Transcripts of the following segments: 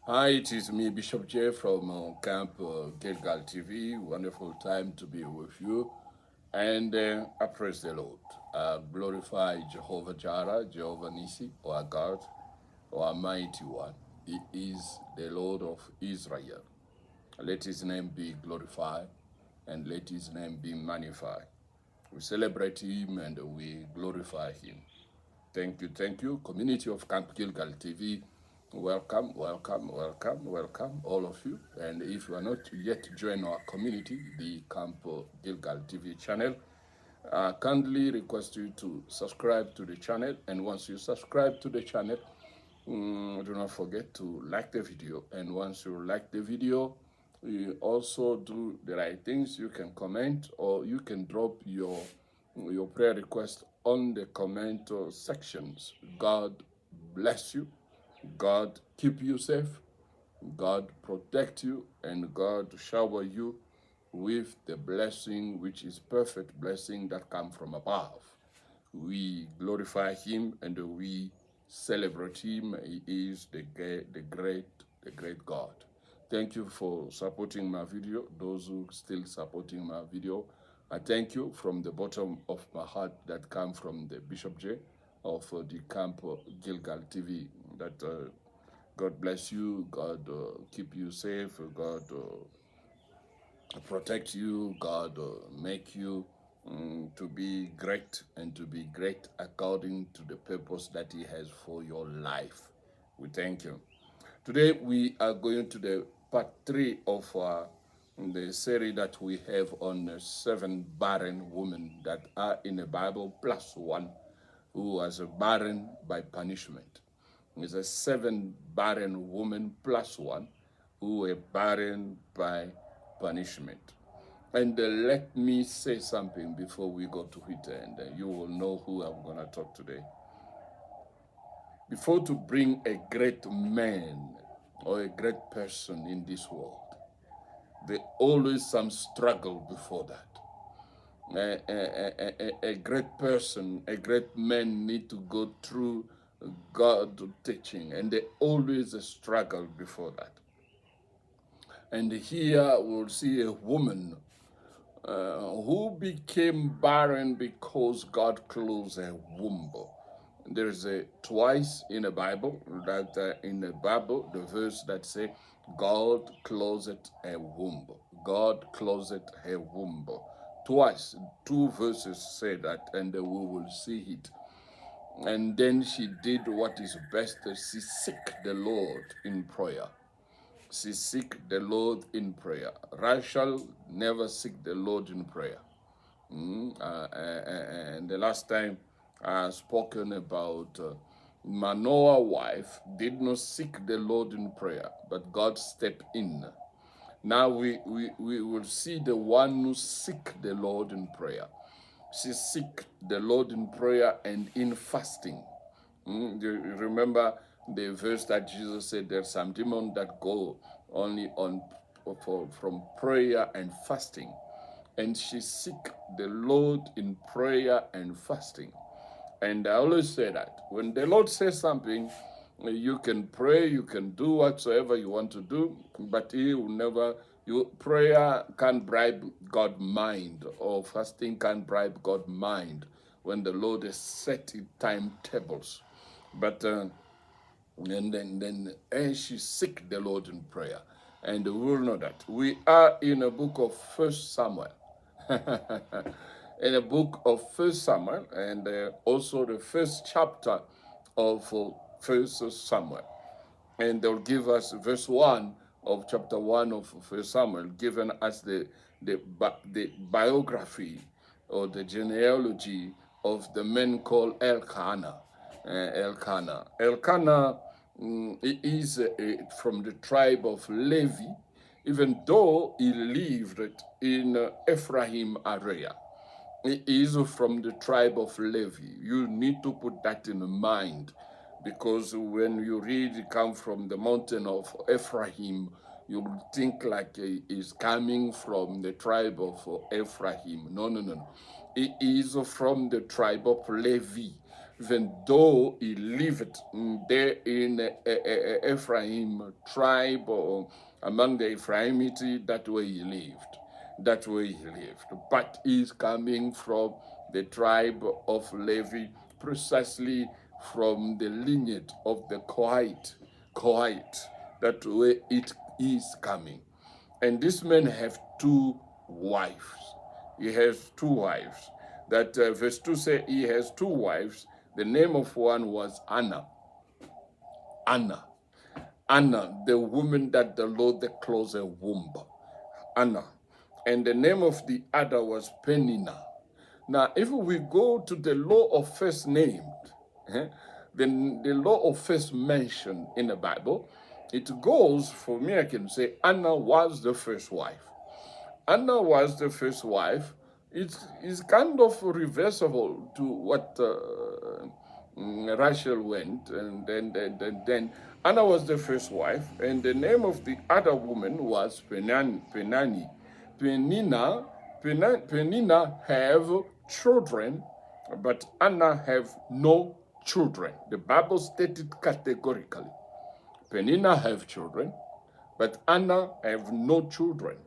Hi, it is me, Bishop J from Camp Gilgal TV. Wonderful time to be with you. And I praise the Lord. Glorify Jehovah Jireh, Jehovah Nisi, our God, our mighty one. He is the Lord of Israel. Let his name be glorified and let his name be magnified. We celebrate him and we glorify him. Thank you. Community of Camp Gilgal TV, welcome, welcome, welcome, welcome, all of you. And if you are not yet joined our community, the Camp Gilgal TV channel, kindly request you to subscribe to the channel. And once you subscribe to the channel, do not forget to like the video. And once you like the video, you also do the right things. You can comment or you can drop your prayer request on the comment sections. God bless you. God keep you safe. God protect you, and God shower you with the blessing which is perfect blessing that come from above. We glorify him and we celebrate him. He is the great God. Thank you for supporting my video. Those who still supporting my video, I thank you from the bottom of my heart that come from the Bishop J of the Camp Gilgal TV. That God bless you. God keep you safe. God protect you. God make you to be great and to be great according to the purpose that He has for your life. We thank you. Today we are going to the part 3 of the series that we have on 7 barren women that are in the Bible plus one who was barren by punishment. It's a 7 barren women plus one who were barren by punishment. And let me say something before we go to it, and you will know who I'm going to talk today. Before to bring a great man or a great person in this world, there always some struggle before that. A great person, a great man need to go through God teaching, and there always a struggle before that. And here we'll see a woman who became barren because God closed her womb. There's a twice in the Bible that the verse that say God closed her womb. God closed her womb. Twice, 2 verses say that, and we will see it. And then she did what is best. She seek the Lord in prayer. She seek the Lord in prayer. Rachel never seek the Lord in prayer. And the last time I spoken about Manoah's wife did not seek the Lord in prayer, but God stepped in. Now we will see the one who seek the Lord in prayer. She seek the Lord in prayer and in fasting. Do you remember the verse that Jesus said there's some demons that go only from prayer and fasting. And she seek the Lord in prayer and fasting. And I always say that when the Lord says something, you can pray, you can do whatsoever you want to do, but He will never. Prayer can't bribe God's mind, or fasting can't bribe God's mind when the Lord has set timetables. But and she seek the Lord in prayer, and we will know that we are in a book of First Samuel. In the book of First Samuel, and also the first chapter of First Samuel, and they'll give us verse 1 of chapter 1 of First Samuel, giving us the biography or the genealogy of the man called Elkanah. Elkanah is from the tribe of Levi, even though he lived in Ephraim area. He is from the tribe of Levi. You need to put that in mind, because when you read it come from the mountain of Ephraim, you think like he is coming from the tribe of Ephraim. No. He is from the tribe of Levi. even though he lived there in Ephraim tribe or among the Ephraimite, that way he lived. That way he lived. But he's coming from the tribe of Levi, precisely from the lineage of the Kohite. That way it is coming. And this man have two wives. He has two wives. That verse 2 says he has two wives. The name of one was Anna. Anna, the woman that the Lord closed her womb. Anna. And the name of the other was Penina. Now, if we go to the law of first named, the law of first mentioned in the Bible, it goes, for me, I can say Anna was the first wife. Anna was the first wife. It's kind of reversible to what Rachel went, and then Anna was the first wife, and the name of the other woman was Penina have children, but Anna have no children. The Bible stated categorically. Penina have children, but Anna have no children.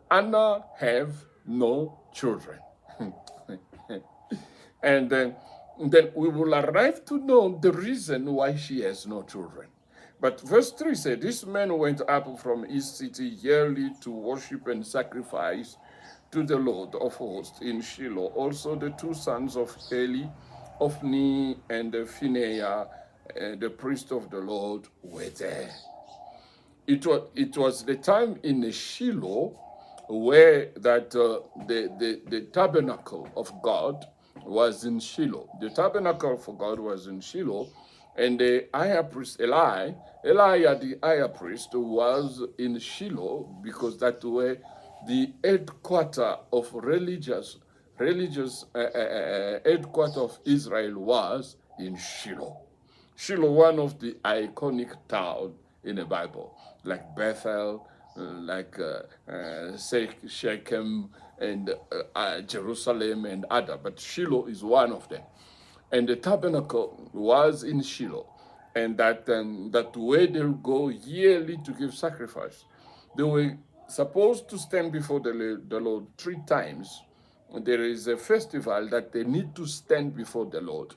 Anna have no children. And then we will arrive to know the reason why she has no children. But verse 3 said, this man went up from his city yearly to worship and sacrifice to the Lord of hosts in Shiloh. Also the two sons of Eli, Ophni and Phinehas, the priest of the Lord, were there. It was the time in Shiloh where that the tabernacle of God was in Shiloh. The tabernacle for God was in Shiloh, and the high priest Elijah, the high priest, was in Shiloh because that were the headquarters of religious headquarters of Israel was in Shiloh. Shiloh, one of the iconic towns in the Bible, like Bethel, like Shechem, and Jerusalem, and other. But Shiloh is one of them. And the tabernacle was in Shiloh. And that way they'll go yearly to give sacrifice. They were supposed to stand before the Lord 3 times. There is a festival that they need to stand before the Lord.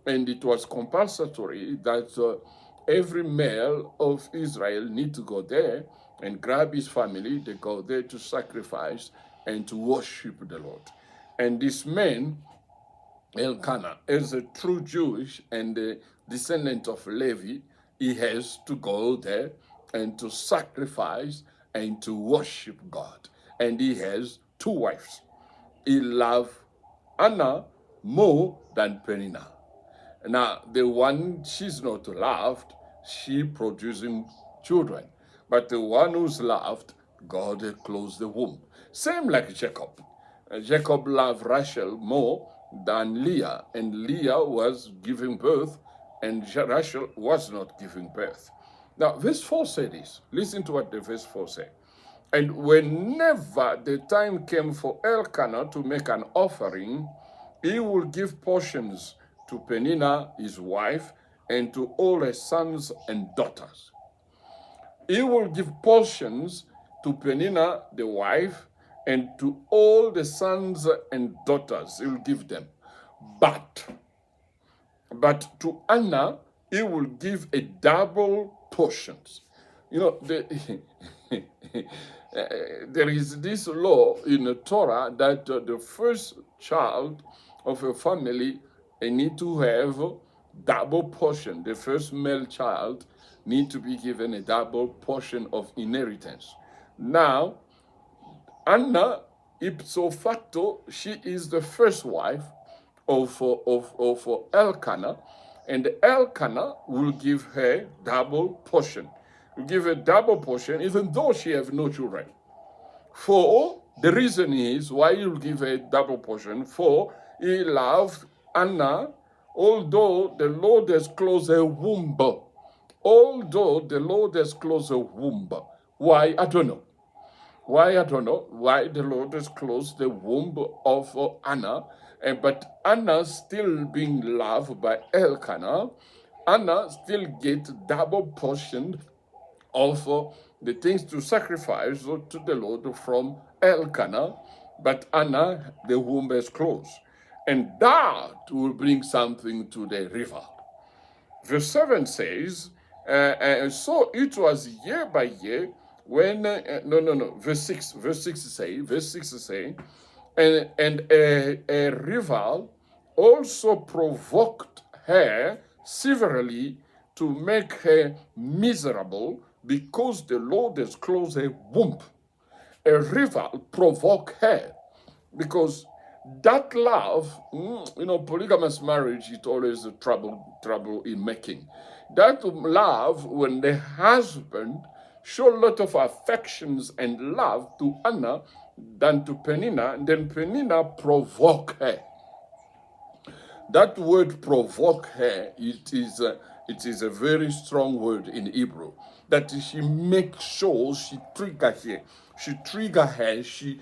And it was compulsory that every male of Israel need to go there and grab his family. They go there to sacrifice and to worship the Lord. And this man, Elkanah, as a true Jewish and a descendant of Levi, he has to go there and to sacrifice and to worship God. And he has 2 wives. He loved Anna more than Penina. Now, the one she's not loved, she producing children. But the one who's loved, God closed the womb. Same like Jacob. Jacob loved Rachel more than Leah, and Leah was giving birth, and Rachel was not giving birth. Now, verse 4 says this. Listen to what the verse 4 says. And whenever the time came for Elkanah to make an offering, he would give portions to Penina, his wife, and to all her sons and daughters. He will give portions to Penina, the wife, and to all the sons and daughters. He will give them. But to Anna, he will give a double portions. You know, there is this law in the Torah that the first child of a family need to have double portion. The first male child need to be given a double portion of inheritance. Now, Anna, ipso facto, she is the first wife of Elkanah, and Elkanah will give her double portion. Will give her double portion, even though she have no children. For the reason is why he will give her double portion. For he loved Anna, although the Lord has closed her womb. Although the Lord has closed her womb. Why? I don't know. Why? I don't know. Why the Lord has closed the womb of Anna. But Anna still being loved by Elkanah, Anna still get double portion of the things to sacrifice to the Lord from Elkanah, but Anna, the womb is closed. And that will bring something to the river. Verse 7 says, so it was year by year when, verse 6 say, and a rival also provoked her severely to make her miserable because the Lord has closed her womb. A rival provoked her because that love, polygamous marriage is always a trouble in making. That love, when the husband show a lot of affections and love to Anna than to Penina, then Penina provoke her. That word provoke her, it is a very strong word in Hebrew. That she makes sure she trigger her. She trigger her. She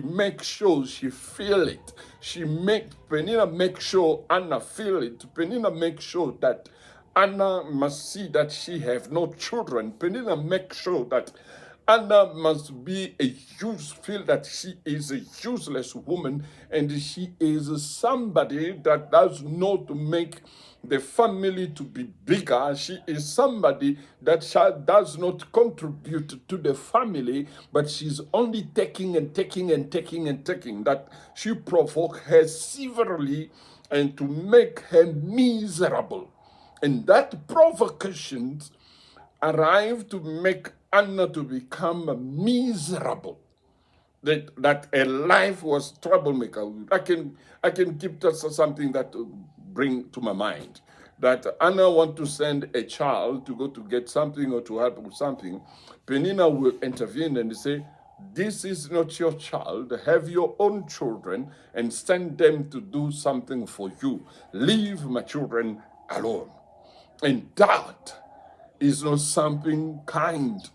makes sure she feel it. Penina make sure Anna feel it. Penina make sure that Anna must see that she have no children. Penina make sure that Anna must feel that she is a useless woman and she is somebody that does not make the family to be bigger. She is somebody that does not contribute to the family, but she's only taking and taking and taking and taking. That she provoke her severely and to make her miserable. And that provocation arrived to make Anna to become miserable. That a life was troublemaker. I can keep just something that bring to my mind. That Anna want to send a child to go to get something or to help with something. Penina will intervene and say, this is not your child. Have your own children and send them to do something for you. Leave my children alone. And that is not something kind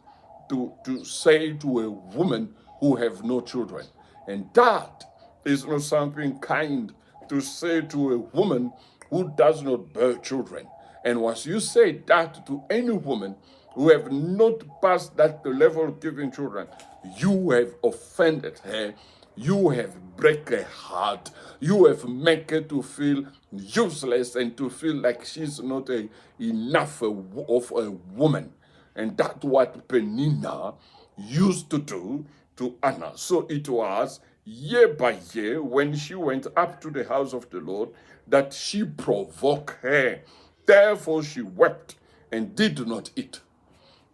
to say to a woman who have no children. And that is not something kind to say to a woman who does not bear children. And once you say that to any woman who have not passed that level of giving children, you have offended her. You have break her heart. You have made her to feel useless and to feel like she's not enough of a woman. And that's what Penina used to do to Anna. So it was year by year when she went up to the house of the Lord that she provoked her. Therefore she wept and did not eat.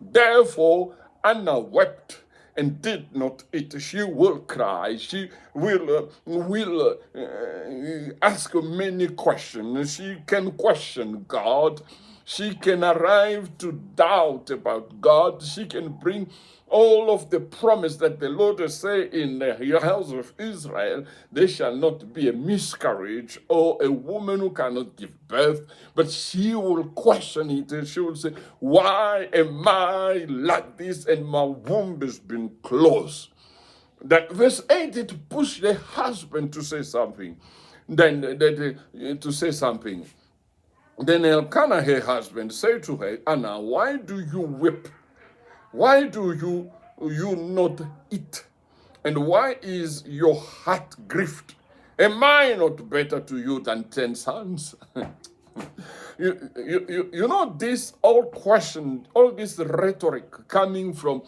Therefore Anna wept and did not eat. She will cry. She will ask many questions. She can question God. She can arrive to doubt about God. She can bring all of the promise that the Lord has said in the house of Israel, there shall not be a miscarriage or a woman who cannot give birth, but she will question it and she will say, why am I like this and my womb has been closed? That verse 8, it pushed the husband to say something. Then Elkanah, her husband, said to her, Anna, why do you weep? Why do you not eat? And why is your heart grieved? Am I not better to you than 10 sons? You know this old question, all this rhetoric coming from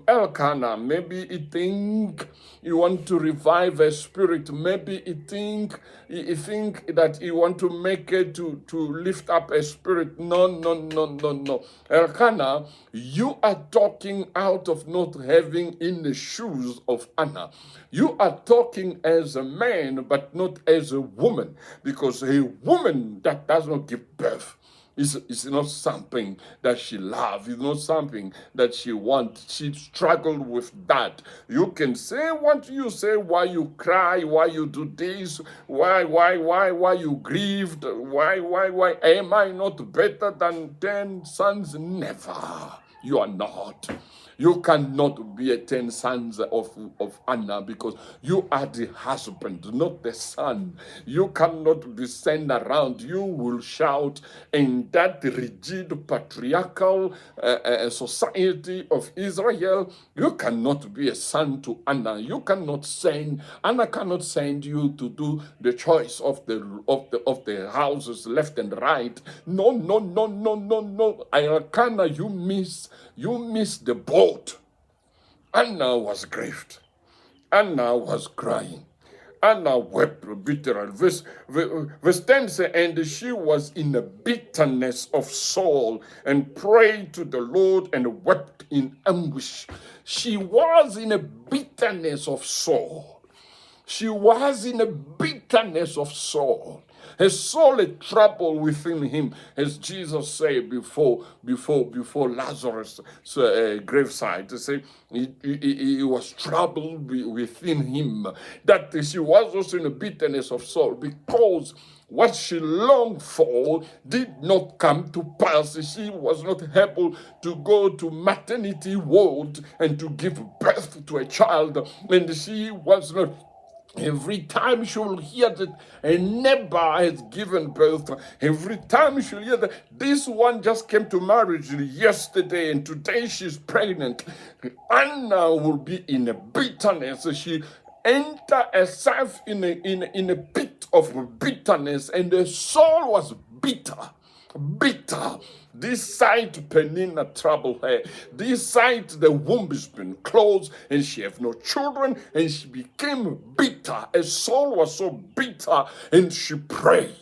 Elkanah. Maybe he think you want to revive a spirit. Maybe he think that he want to make it to lift up a spirit. No. Elkanah, you are talking out of not having in the shoes of Anna. You are talking as a man, but not as a woman, because a woman that does not give birth, It's not something that she loves. It's not something that she wants. She struggled with that. You can say what you say, why you cry, why you do this, why you grieved, why. Am I not better than 10 sons? Never. You are not. You cannot be a 10 sons of Anna, because you are the husband, not the son. You cannot be sent around. You will shout in that rigid patriarchal society of Israel. You cannot be a son to Anna. You cannot send, Anna cannot send you to do the choice of the houses left and right. No. Elkanah, you miss the boat. Anna was grieved. Anna was crying. Anna wept bitterly. Verse 10 says, and she was in a bitterness of soul, and prayed to the Lord, and wept in anguish. She was in a bitterness of soul. She was in a bitterness of soul. Her soul had trouble within him, as Jesus said before Lazarus' graveside. To say he was troubled within him. That she was also in a bitterness of soul, because what she longed for did not come to pass. She was not able to go to maternity ward and to give birth to a child, and she was not. Every time she will hear that a neighbor has given birth, every time she'll hear that this one just came to marriage yesterday and today she's pregnant, Anna will be in a bitterness. She enter herself in a pit of bitterness, and the soul was bitter. This side Penina trouble her. This side the womb has been closed and she have no children, and she became bitter. Her soul was so bitter, and she prayed.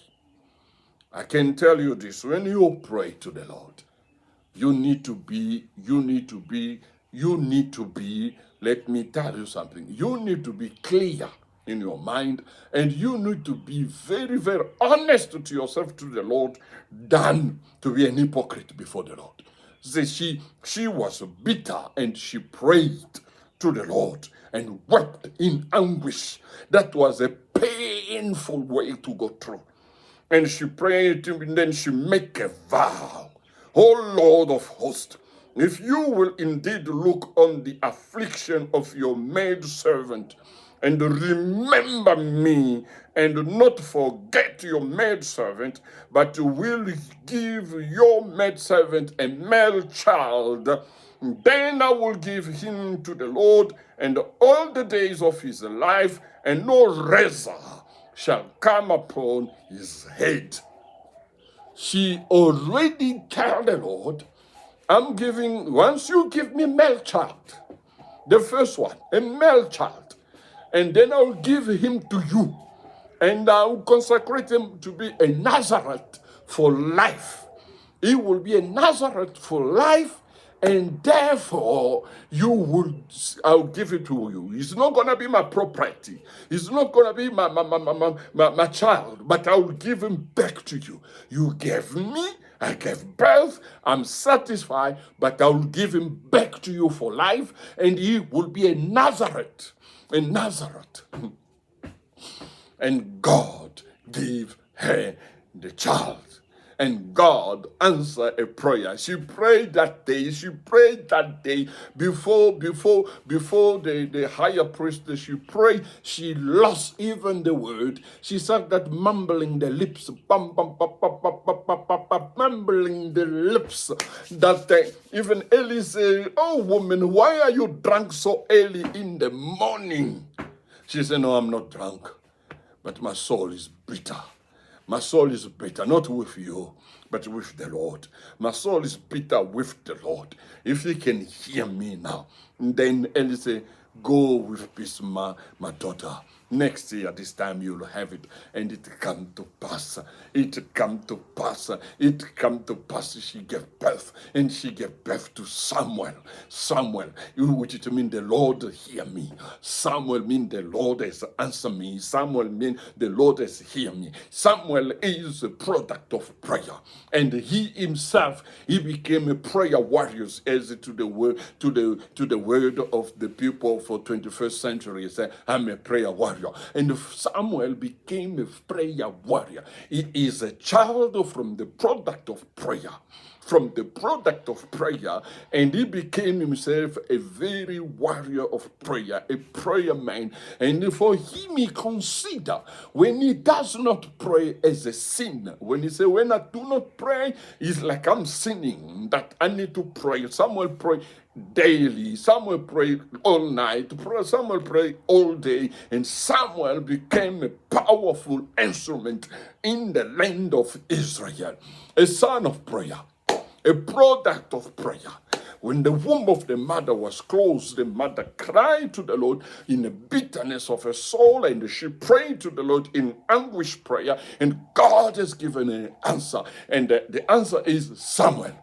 I can tell you this: when you pray to the Lord, you need to be, let me tell you something. You need to be clear in your mind, and you need to be very, very honest to yourself, to the Lord, than to be an hypocrite before the Lord. See, she was bitter, and she prayed to the Lord and wept in anguish. That was a painful way to go through. And she prayed, and then she make a vow. O Lord of hosts, if you will indeed look on the affliction of your maidservant, and remember me, and not forget your maidservant, but will give your maidservant a male child, then I will give him to the Lord, and all the days of his life, and no razor shall come upon his head. She already told the Lord, I'm giving, once you give me a male child, the first one, a male child, and then I'll give him to you, and I'll consecrate him to be a Nazareth for life. He will be a Nazareth for life, and therefore I'll give it to you. He's not gonna be my property. He's not gonna be my child, but I will give him back to you. You gave me, I gave birth, I'm satisfied, but I will give him back to you for life, and he will be a Nazareth. And God gave her the child. And God answered a prayer. She prayed that day. Before the higher priest. She prayed. She lost even the word. She said that mumbling the lips, mumbling the lips. That even Eli said, "Oh woman, why are you drunk so early in the morning?" She said, "No, I'm not drunk, but my soul is bitter. My soul is bitter, not with you, but with the Lord. My soul is bitter with the Lord. If you can hear me now." And then Eli said, "Go with peace, my daughter. Next year, this time you'll have it." And it come to pass. It come to pass. She gave birth. And she gave birth to Samuel. Which it means the Lord hear me. Samuel means the Lord has answered me. Samuel means the Lord has hear me. Samuel is a product of prayer. and he himself, he became a prayer warrior as to the word of the people for 21st century. He said, I'm a prayer warrior. And Samuel became a prayer warrior. He is a child from the product of prayer. From the product of prayer, and he became himself a very warrior of prayer, a prayer man. And for him, he consider when he does not pray as a sin. When he say, when I do not pray, it's like I'm sinning, that I need to pray. Samuel pray daily, Samuel prayed all night, Samuel prayed all day, and Samuel became a powerful instrument in the land of Israel, a son of prayer, a product of prayer. When the womb of the mother was closed, the mother cried to the Lord in the bitterness of her soul, and she prayed to the Lord in anguish prayer, and God has given an answer, and the answer is Samuel.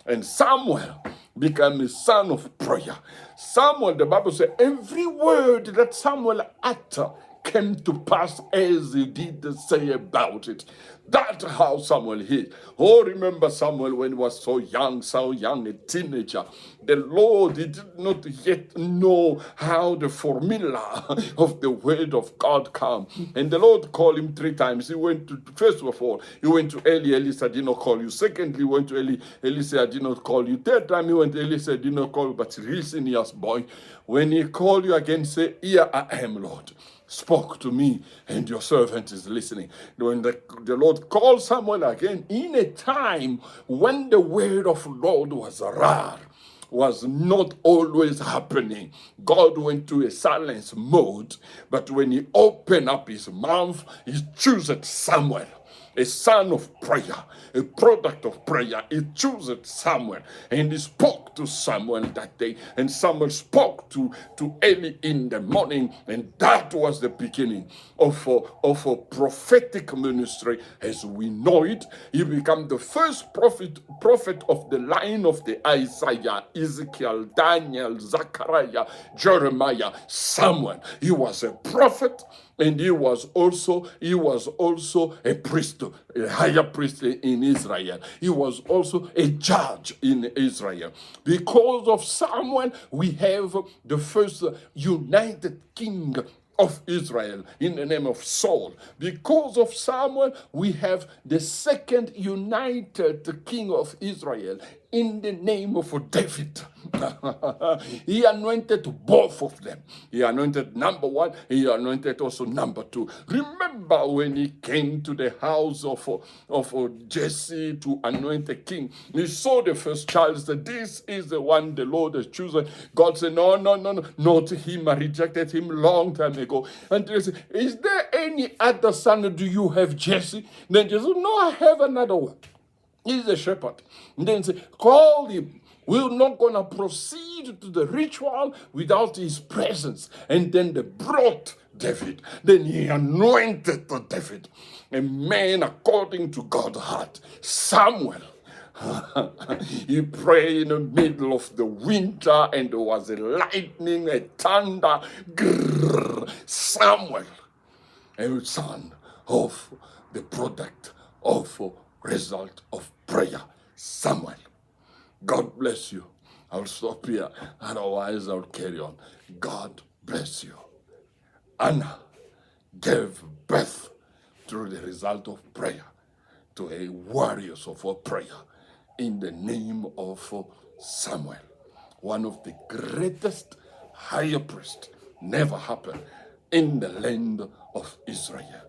And Samuel became a son of prayer. Samuel, the Bible says, every word that Samuel uttered came to pass as he did say about it. That's how Samuel is. Oh, remember Samuel when he was so young, a teenager. The Lord did not yet know how the formula of the word of God come. And the Lord called him 3 times. He went to, first of all, he went to Eli. Eli said, I did not call you. Secondly, he went to Eli. Eli said, I did not call you. Third time he went to Eli, said, I did not call you. But listen, yes, boy. When he called you again, say, here I am, Lord. Spoke to me, and your servant is listening. When the Lord called Samuel again, in a time when the word of God was rare, was not always happening. God went to a silence mode, but when he opened up his mouth, he chose Samuel, a son of prayer, a product of prayer. He chose Samuel, and he spoke to Samuel that day, and Samuel spoke to Eli in the morning, and that was the beginning of a prophetic ministry as we know it. He became the first prophet of the line of the Isaiah, Ezekiel, Daniel, Zechariah, Jeremiah, Samuel. He was a prophet, and he was also a priest, a higher priest in Israel. He was also a judge in Israel. Because of Samuel, we have the first united king of Israel in the name of Saul. Because of Samuel, we have the second united king of Israel in the name of David. He anointed both of them. He anointed number 1, he anointed also number 2. Remember when he came to the house of Jesse to anoint a king, he saw the first child, said, this is the one the Lord has chosen. God said, no, not him. I rejected him long time ago. And they said, is there any other son do you have, Jesse? Then Jesus said, no, I have another one. He's a shepherd. And then say, call him. We're not going to proceed to the ritual without his presence. And then they brought David. Then he anointed David, a man according to God's heart. Samuel. He prayed in the middle of the winter, and there was a lightning, a thunder. Grrr. Samuel, a son of the product of result of prayer. Samuel. God bless you. I'll stop here, otherwise I'll carry on. God bless you. Anna gave birth through the result of prayer to a warrior of prayer in the name of Samuel, one of the greatest higher priests never happened in the land of Israel.